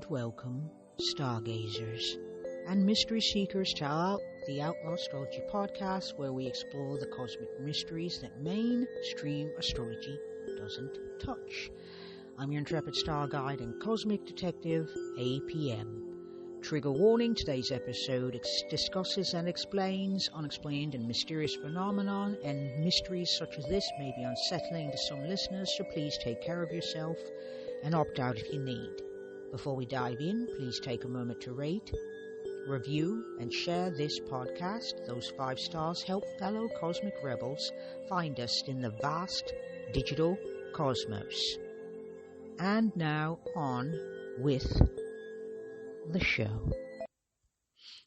welcome, stargazers and mystery seekers, to the Outlaw Astrology podcast, where we explore the cosmic mysteries that mainstream astrology doesn't touch. I'm your intrepid star guide and cosmic detective, APM. Trigger warning, today's episode discusses and explains unexplained and mysterious phenomenon, and mysteries such as this may be unsettling to some listeners, so please take care of yourself and opt out if you need. Before we dive in, please take a moment to rate, review, and share this podcast. Those 5 stars help fellow cosmic rebels find us in the vast digital cosmos. And now on with the show.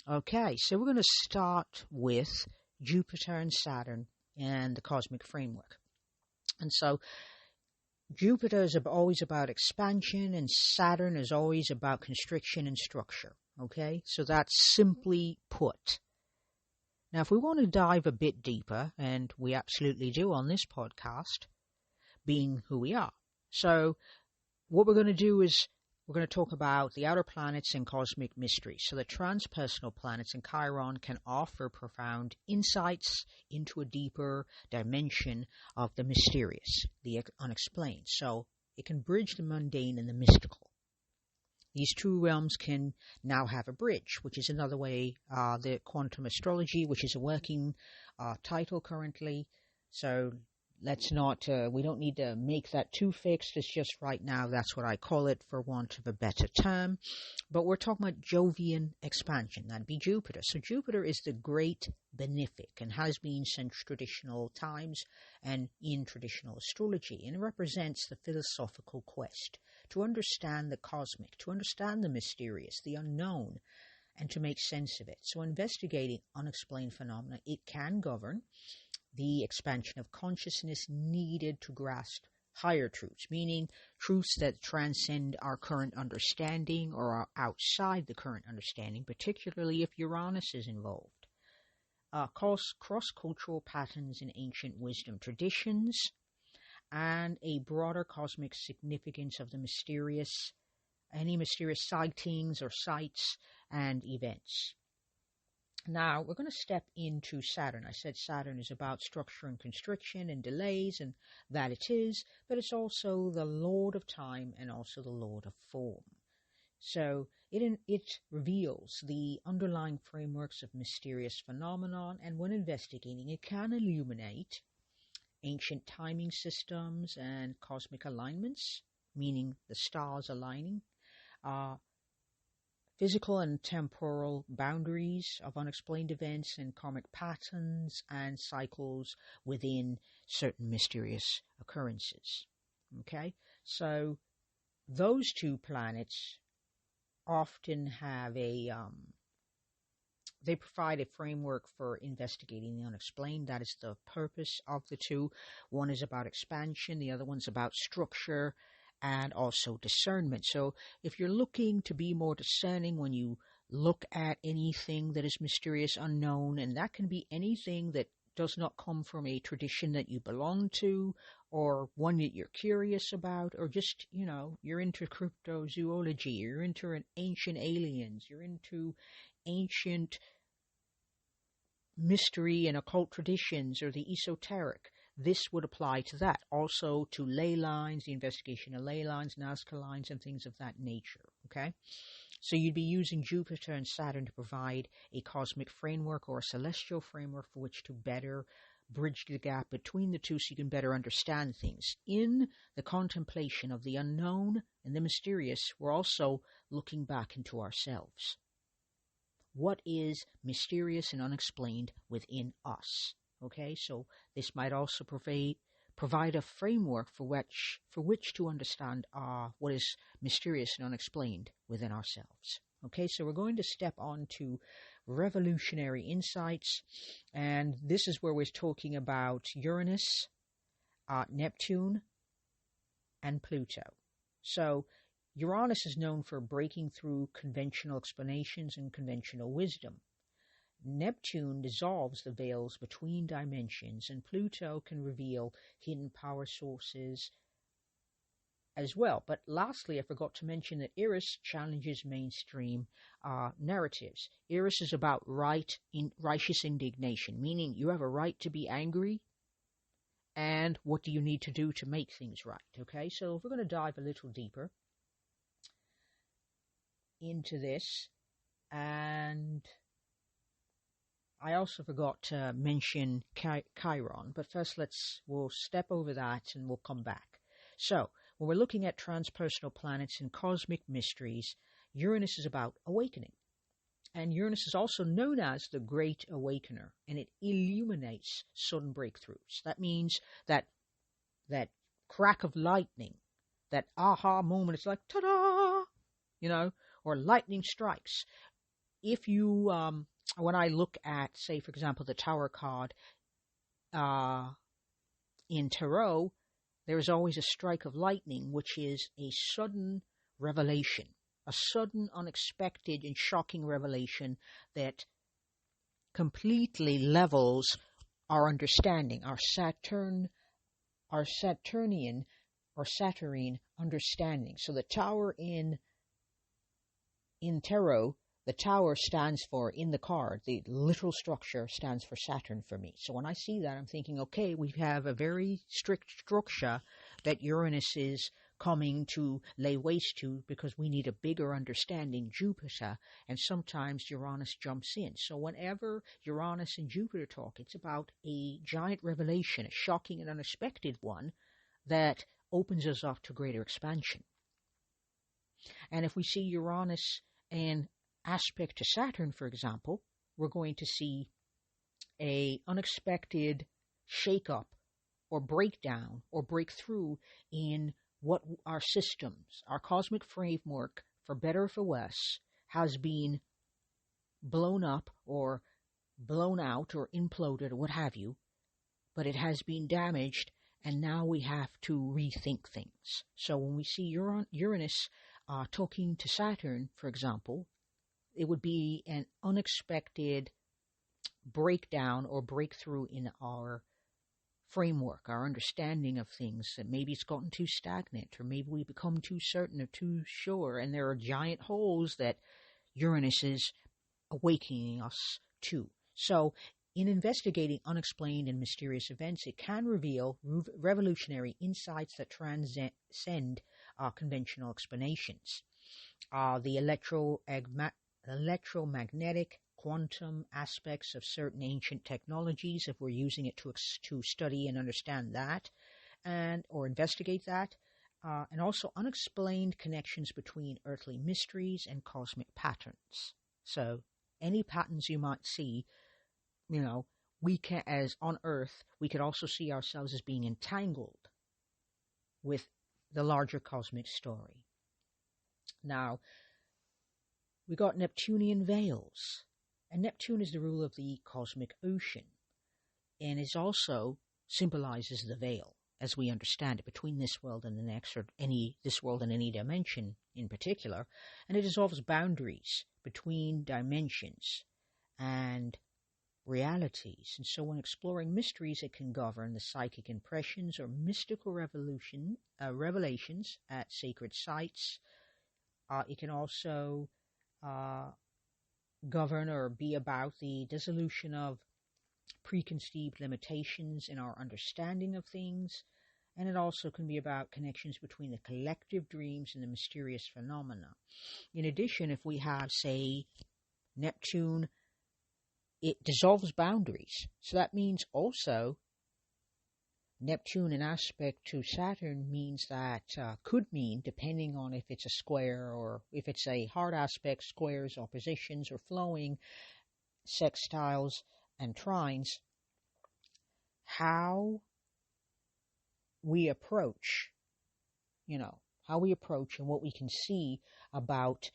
Okay, so we're going to start with Jupiter and Saturn and the cosmic framework. And so Jupiter is always about expansion, and Saturn is always about constriction and structure. Okay, so that's simply put. Now, if we want to dive a bit deeper, and we absolutely do on this podcast, being who we are. So what we're going to do is we're going to talk about the outer planets and cosmic mysteries. So the transpersonal planets and Chiron can offer profound insights into a deeper dimension of the mysterious, the unexplained. So it can bridge the mundane and the mystical. These two realms can now have a bridge, which is another way, the quantum astrology, which is a working title currently. So let's not, we don't need to make that too fixed. It's just right now, that's what I call it for want of a better term. But we're talking about Jovian expansion. That'd be Jupiter. So Jupiter is the great benefic and has been since traditional times and in traditional astrology. And it represents the philosophical quest to understand the cosmic, to understand the mysterious, the unknown, and to make sense of it. So investigating unexplained phenomena, it can govern the expansion of consciousness needed to grasp higher truths, meaning truths that transcend our current understanding or are outside the current understanding, particularly if Uranus is involved. Cross-cultural patterns in ancient wisdom traditions, and a broader cosmic significance of the mysterious, any mysterious sightings or sights and events. Now, we're going to step into Saturn. I said Saturn is about structure and constriction and delays, and that it is, but it's also the Lord of time and also the Lord of form. So it reveals the underlying frameworks of mysterious phenomenon, and when investigating, it can illuminate ancient timing systems and cosmic alignments, meaning the stars aligning, physical and temporal boundaries of unexplained events and karmic patterns and cycles within certain mysterious occurrences. Okay, so those two planets often have they provide a framework for investigating the unexplained. That is the purpose of the two. One is about expansion, the other one's about structure and also discernment. So if you're looking to be more discerning when you look at anything that is mysterious, unknown, and that can be anything that does not come from a tradition that you belong to, or one that you're curious about, or just, you're into cryptozoology, you're into ancient aliens, you're into ancient mystery and occult traditions, or the esoteric. This would apply to that. Also to ley lines, the investigation of ley lines, Nazca lines, and things of that nature. Okay? So you'd be using Jupiter and Saturn to provide a cosmic framework or a celestial framework for which to better bridge the gap between the two so you can better understand things. In the contemplation of the unknown and the mysterious, we're also looking back into ourselves. What is mysterious and unexplained within us? Okay, so this might also provide a framework for which to understand what is mysterious and unexplained within ourselves. Okay, so we're going to step on to revolutionary insights, and this is where we're talking about Uranus, Neptune, and Pluto. So Uranus is known for breaking through conventional explanations and conventional wisdom. Neptune dissolves the veils between dimensions, and Pluto can reveal hidden power sources as well. But lastly, I forgot to mention that Eris challenges mainstream narratives. Eris is about righteous indignation, meaning you have a right to be angry, and what do you need to do to make things right? Okay, so if we're going to dive a little deeper into this, and I also forgot to mention Chiron, but first we'll step over that and we'll come back. So, when we're looking at transpersonal planets and cosmic mysteries, Uranus is about awakening. And Uranus is also known as the Great Awakener, and it illuminates sudden breakthroughs. That means that crack of lightning, that aha moment, it's like, ta-da, or lightning strikes. If you, when I look at, say, for example, the Tower card in Tarot, there is always a strike of lightning, which is a sudden revelation, a sudden, unexpected, and shocking revelation that completely levels our understanding, our Saturnian or Saturnine understanding. So the Tower in Tarot, the Tower stands for, in the card, the literal structure stands for Saturn for me. So when I see that, I'm thinking, okay, we have a very strict structure that Uranus is coming to lay waste to, because we need a bigger understanding, Jupiter, and sometimes Uranus jumps in. So whenever Uranus and Jupiter talk, it's about a giant revelation, a shocking and unexpected one that opens us up to greater expansion. And if we see Uranus in aspect to Saturn, for example, we're going to see a unexpected shake-up or breakdown or breakthrough in what our systems, our cosmic framework, for better or for worse, has been blown up or blown out or imploded or what have you, but it has been damaged, and now we have to rethink things. So when we see Uranus talking to Saturn, for example, it would be an unexpected breakdown or breakthrough in our framework, our understanding of things, that maybe it's gotten too stagnant, or maybe we become too certain or too sure, and there are giant holes that Uranus is awakening us to. So, in investigating unexplained and mysterious events, it can reveal revolutionary insights that transcend conventional explanations. The electromagnetic quantum aspects of certain ancient technologies, if we're using it to study and understand that, or investigate that, and also unexplained connections between earthly mysteries and cosmic patterns. So any patterns you might see, we can, as on Earth, we could also see ourselves as being entangled with the larger cosmic story. Now, we got Neptunian veils. And Neptune is the ruler of the cosmic ocean, and it also symbolizes the veil, as we understand it, between this world and the next, or this world and any dimension in particular, and it dissolves boundaries between dimensions and realities. And so when exploring mysteries, it can govern the psychic impressions or mystical revelations at sacred sites. It can also govern or be about the dissolution of preconceived limitations in our understanding of things, and it also can be about connections between the collective dreams and the mysterious phenomena. In addition, if we have, say, Neptune, it dissolves boundaries. So that means also Neptune in aspect to Saturn means that, could mean, depending on if it's a square or if it's a hard aspect, squares, oppositions, or flowing, sextiles, and trines, how we approach, and what we can see about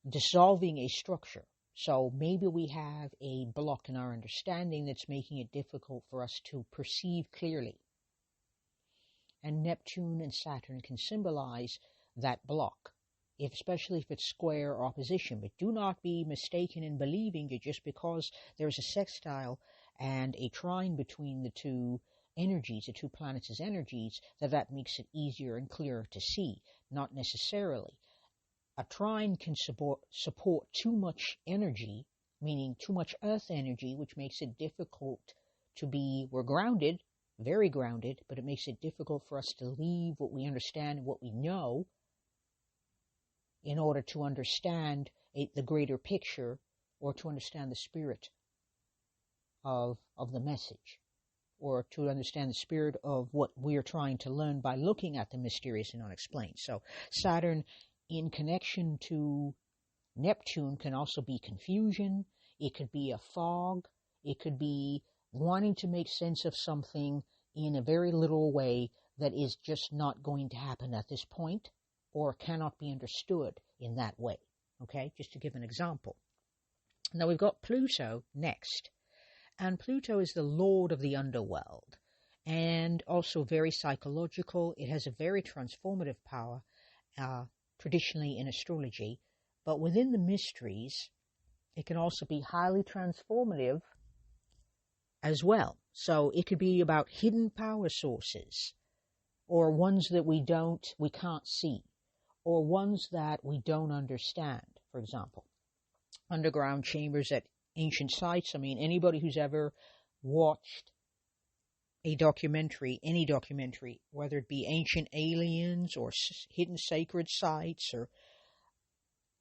dissolving a structure. So maybe we have a block in our understanding that's making it difficult for us to perceive clearly. And Neptune and Saturn can symbolize that block, especially if it's square or opposition. But do not be mistaken in believing that just because there's a sextile and a trine between the two, energies, the two planets as energies, that makes it easier and clearer to see. Not necessarily. A trine can support too much energy, meaning too much earth energy, which makes it difficult to be, we're grounded, very grounded, but it makes it difficult for us to leave what we understand and what we know in order to understand the greater picture or to understand the spirit of the message, or to understand the spirit of what we are trying to learn by looking at the mysterious and unexplained. So Saturn in connection to Neptune can also be confusion. It could be a fog. It could be wanting to make sense of something in a very literal way that is just not going to happen at this point or cannot be understood in that way. Okay, just to give an example. Now we've got Pluto next. And Pluto is the lord of the underworld and also very psychological. It has a very transformative power, traditionally in astrology. But within the mysteries, it can also be highly transformative as well. So it could be about hidden power sources, or ones that we can't see, or ones that we don't understand, for example. Underground chambers at ancient sites. I mean, anybody who's ever watched a documentary, any documentary, whether it be Ancient Aliens or Hidden Sacred Sites or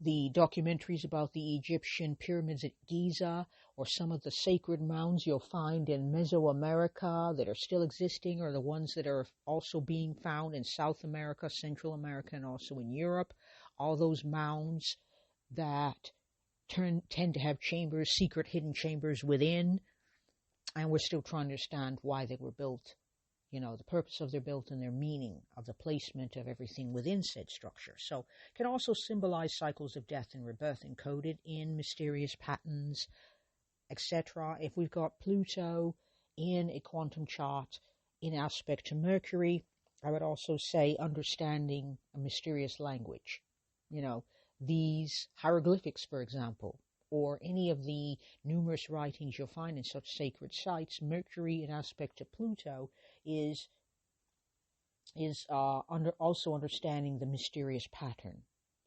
the documentaries about the Egyptian pyramids at Giza or some of the sacred mounds you'll find in Mesoamerica that are still existing, or the ones that are also being found in South America, Central America, and also in Europe. All those mounds that tend to have chambers, secret hidden chambers within, and we're still trying to understand why they were built, the purpose of their built and their meaning of the placement of everything within said structure. So it can also symbolize cycles of death and rebirth encoded in mysterious patterns, etc. If we've got Pluto in a quantum chart in aspect to Mercury, I would also say understanding a mysterious language. These hieroglyphics, for example, or any of the numerous writings you'll find in such sacred sites, Mercury in aspect to Pluto is also understanding the mysterious pattern.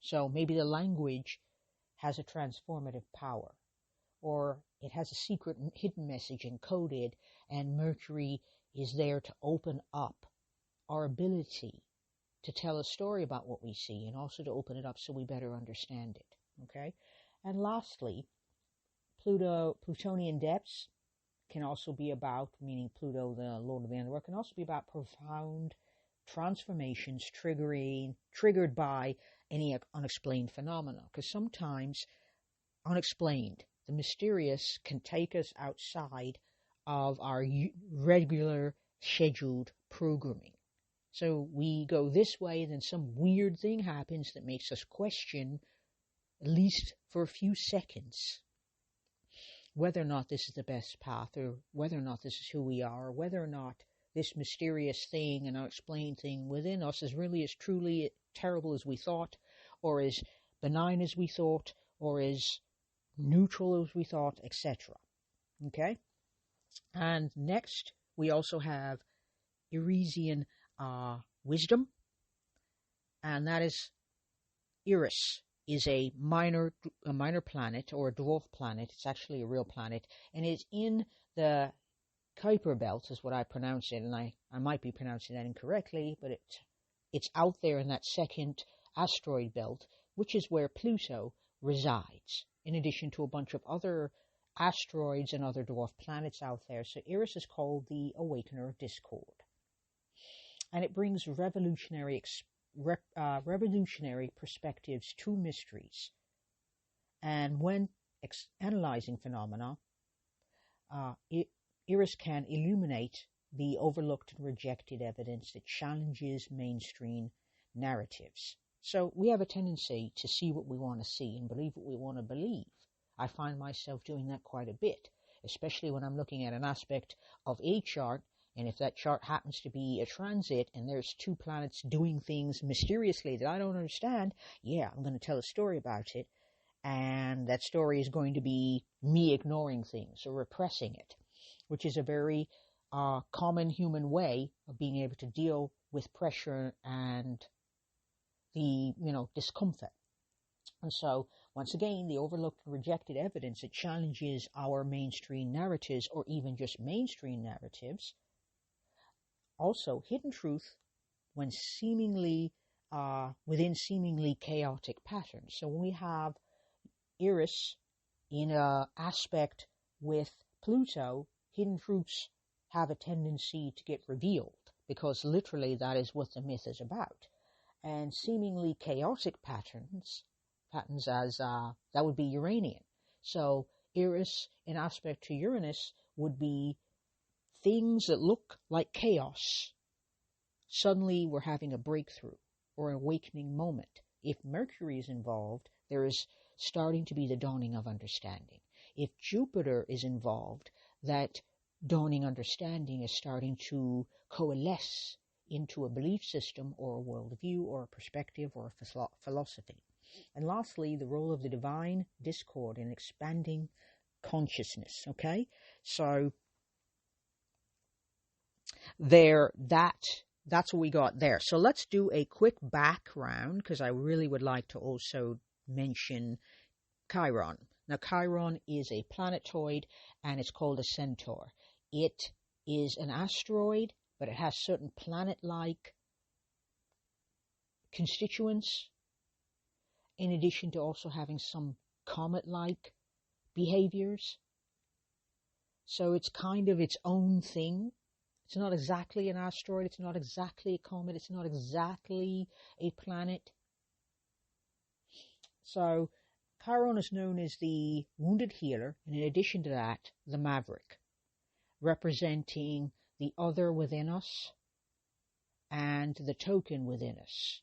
So maybe the language has a transformative power, or it has a secret hidden message encoded, and Mercury is there to open up our ability to tell a story about what we see, and also to open it up so we better understand it. Okay? And lastly, Plutonian depths can also be about, meaning Pluto, the lord of the underworld, can also be about profound transformations triggered by any unexplained phenomena. Because sometimes unexplained, the mysterious can take us outside of our regular scheduled programming. So we go this way, and then some weird thing happens that makes us question, at least for a few seconds, whether or not this is the best path, or whether or not this is who we are, or whether or not this mysterious thing and unexplained thing within us is really as truly terrible as we thought, or as benign as we thought, or as neutral as we thought, etc. Okay? And next, we also have Iresian wisdom, and that is Eris is a minor planet, or a dwarf planet. It's actually a real planet, and it's in the Kuiper belt, is what I pronounce it, and I might be pronouncing that incorrectly, but it's out there in that second asteroid belt, which is where Pluto resides, in addition to a bunch of other asteroids and other dwarf planets out there. So Eris is called the Awakener of Discord. And it brings revolutionary perspectives to mysteries. And when analyzing phenomena, Eris can illuminate the overlooked and rejected evidence that challenges mainstream narratives. So we have a tendency to see what we want to see and believe what we want to believe. I find myself doing that quite a bit, especially when I'm looking at an aspect of a chart. And if that chart happens to be a transit and there's two planets doing things mysteriously that I don't understand, I'm going to tell a story about it. And that story is going to be me ignoring things or repressing it, which is a very common human way of being able to deal with pressure and the, discomfort. And so, once again, the overlooked and rejected evidence, it challenges our mainstream narratives or even just mainstream narratives. Also, hidden truth when seemingly within seemingly chaotic patterns. So when we have Eris in an aspect with Pluto, hidden truths have a tendency to get revealed, because literally that is what the myth is about. And seemingly chaotic patterns as that would be Uranian. So Eris in aspect to Uranus would be things that look like chaos. Suddenly we're having a breakthrough or an awakening moment. If Mercury is involved, there is starting to be the dawning of understanding. If Jupiter is involved, that dawning understanding is starting to coalesce into a belief system or a worldview or a perspective or a philosophy. And lastly, the role of the divine discord in expanding consciousness. Okay, so that's what we got there. So let's do a quick background, because I really would like to also mention Chiron. Now, Chiron is a planetoid, and it's called a centaur. It is an asteroid, but it has certain planet-like constituents, in addition to also having some comet-like behaviors. So it's kind of its own thing. It's not exactly an asteroid, it's not exactly a comet, it's not exactly a planet. So Chiron is known as the wounded healer, and in addition to that, the maverick, representing the other within us and the token within us,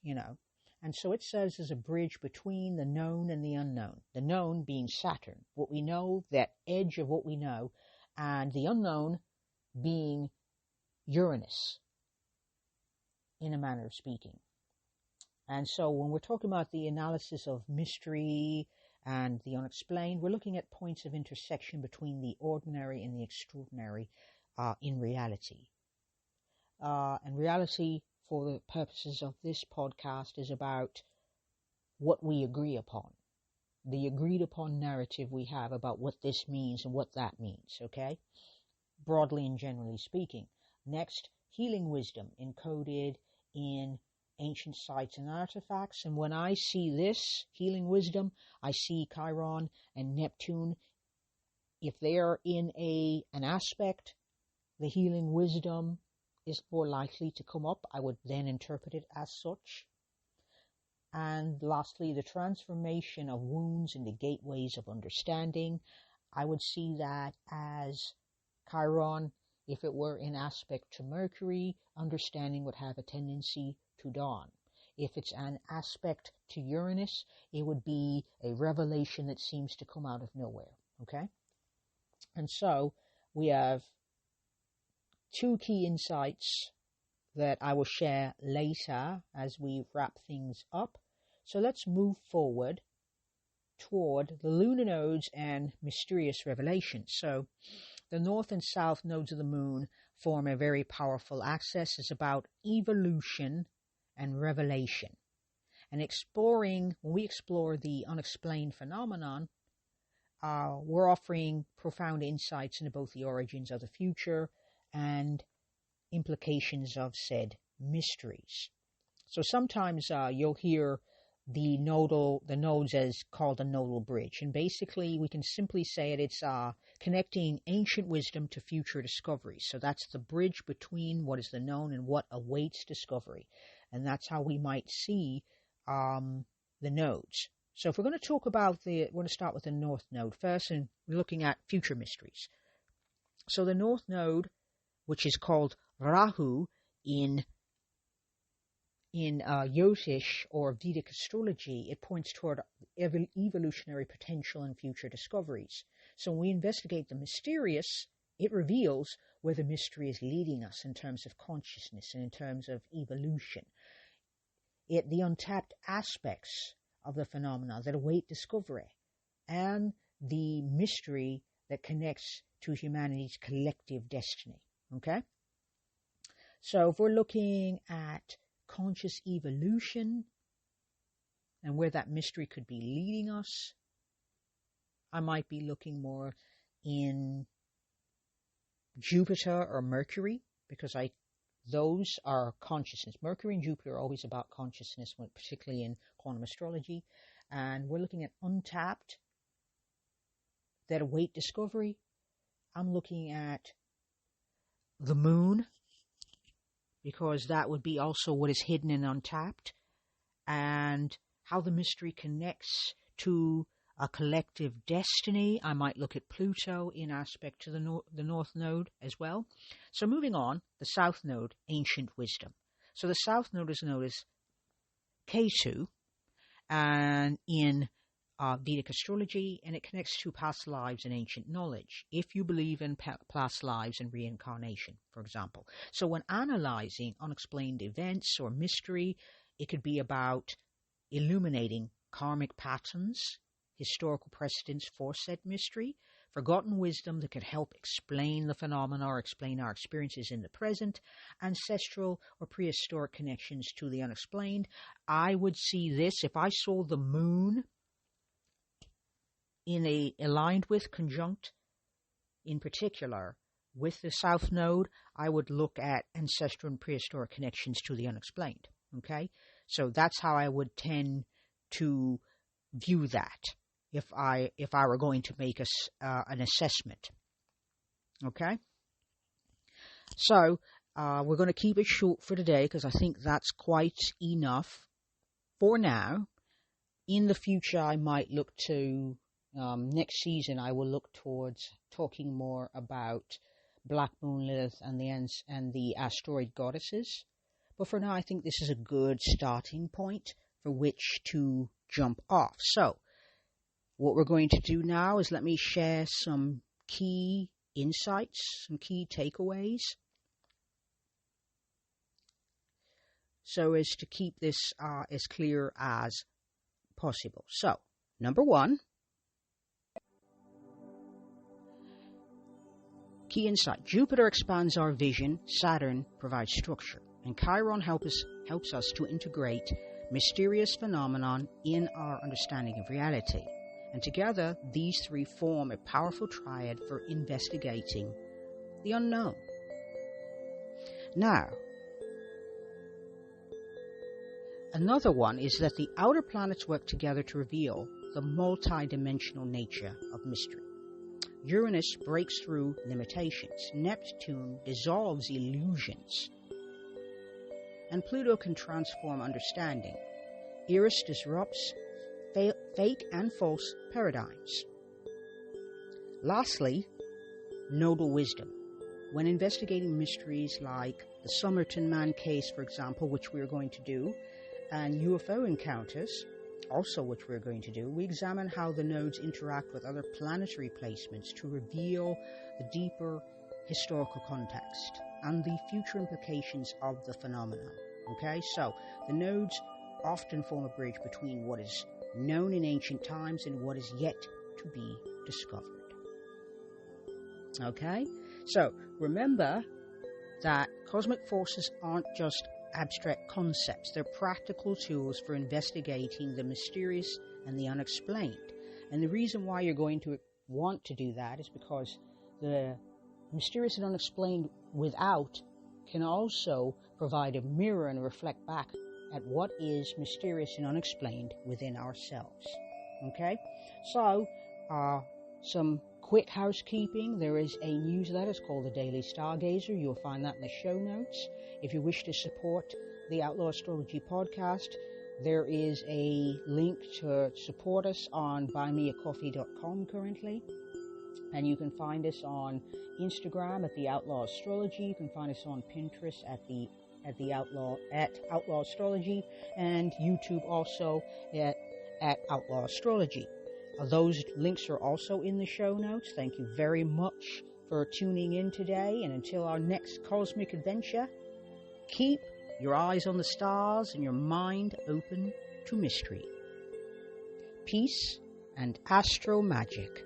And so it serves as a bridge between the known and the unknown. The known being Saturn, what we know, that edge of what we know, and the unknown being Uranus, in a manner of speaking. And so when we're talking about the analysis of mystery and the unexplained, we're looking at points of intersection between the ordinary and the extraordinary in reality. And reality, for the purposes of this podcast, is about what we agree upon, the agreed upon narrative we have about what this means and what that means, okay? Broadly and generally speaking. Next, healing wisdom encoded in ancient sites and artifacts. And when I see this healing wisdom, I see Chiron and Neptune. If they are in an aspect, the healing wisdom is more likely to come up. I would then interpret it as such. And lastly, the transformation of wounds into gateways of understanding. I would see that as Chiron. If it were in aspect to Mercury, understanding would have a tendency to dawn. If it's an aspect to Uranus, it would be a revelation that seems to come out of nowhere, okay? And so we have two key insights that I will share later as we wrap things up. So let's move forward toward the lunar nodes and mysterious revelations. So the north and south nodes of the moon form a very powerful axis. It's about evolution and revelation. And when we explore the unexplained phenomenon, we're offering profound insights into both the origins of the future and implications of said mysteries. So sometimes you'll hear the nodes as called a nodal bridge. And basically we can simply say it's connecting ancient wisdom to future discovery. So that's the bridge between what is the known and what awaits discovery. And that's how we might see the nodes. So if we're going to talk about we're going to start with the north node first, and we're looking at future mysteries. So the north node, which is called Rahu in Jyotish or Vedic astrology, it points toward evolutionary potential and future discoveries. So when we investigate the mysterious, it reveals where the mystery is leading us in terms of consciousness and in terms of evolution. The untapped aspects of the phenomena that await discovery, and the mystery that connects to humanity's collective destiny. Okay? So if we're looking at conscious evolution and where that mystery could be leading us, I might be looking more in Jupiter or Mercury, because those are consciousness. Mercury and Jupiter are always about consciousness, particularly in quantum astrology. And we're looking at untapped, that await discovery. I'm looking at the moon, because that would be also what is hidden and untapped, and how the mystery connects to a collective destiny. I might look at Pluto in aspect to the North Node as well. So moving on, the South Node, ancient wisdom. So the South Node is known as Ketu, and in Vedic astrology, and it connects to past lives and ancient knowledge, if you believe in past lives and reincarnation, for example. So when analyzing unexplained events or mystery, it could be about illuminating karmic patterns, historical precedents for said mystery, forgotten wisdom that could help explain the phenomena or explain our experiences in the present, ancestral or prehistoric connections to the unexplained. I would see this, if I saw the moon aligned with, conjunct in particular with the South Node, I would look at ancestral and prehistoric connections to the unexplained. Okay? So that's how I would tend to view that if I were going to make an assessment. Okay? So we're going to keep it short for today, because I think that's quite enough for now. In the future, I might look to, next season, I will look towards talking more about Black Moon Lilith and the asteroid goddesses. But for now, I think this is a good starting point for which to jump off. So what we're going to do now is let me share some key insights, some key takeaways, so as to keep this as clear as possible. So, number one, key insight: Jupiter expands our vision, Saturn provides structure, and Chiron helps us to integrate mysterious phenomenon in our understanding of reality. And together, these three form a powerful triad for investigating the unknown. Now, another one is that the outer planets work together to reveal the multi-dimensional nature of mystery. Uranus breaks through limitations. Neptune dissolves illusions. And Pluto can transform understanding. Eris disrupts fake and false paradigms. Lastly, nodal wisdom. When investigating mysteries like the Somerton Man case, for example, which we're going to do, and UFO encounters, also which we're going to do, we examine how the nodes interact with other planetary placements to reveal the deeper historical context and the future implications of the phenomenon. Okay, so the nodes often form a bridge between what is known in ancient times and what is yet to be discovered. Okay, so remember that cosmic forces aren't just abstract concepts, they're practical tools for investigating the mysterious and the unexplained. And the reason why you're going to want to do that is because the mysterious and unexplained without can also provide a mirror and reflect back at what is mysterious and unexplained within ourselves. Okay? So, some quick housekeeping. There is a newsletter. It's called the Daily Stargazer. You'll find that in the show notes. If you wish to support the Outlaw Astrology podcast, there is a link to support us on buymeacoffee.com currently. And you can find us on Instagram at the Outlaw Astrology. You can find us on Pinterest at Outlaw Astrology, and YouTube also at Outlaw Astrology. Those links are also in the show notes. Thank you very much for tuning in today, and until our next cosmic adventure, keep your eyes on the stars and your mind open to mystery. Peace and astro magic.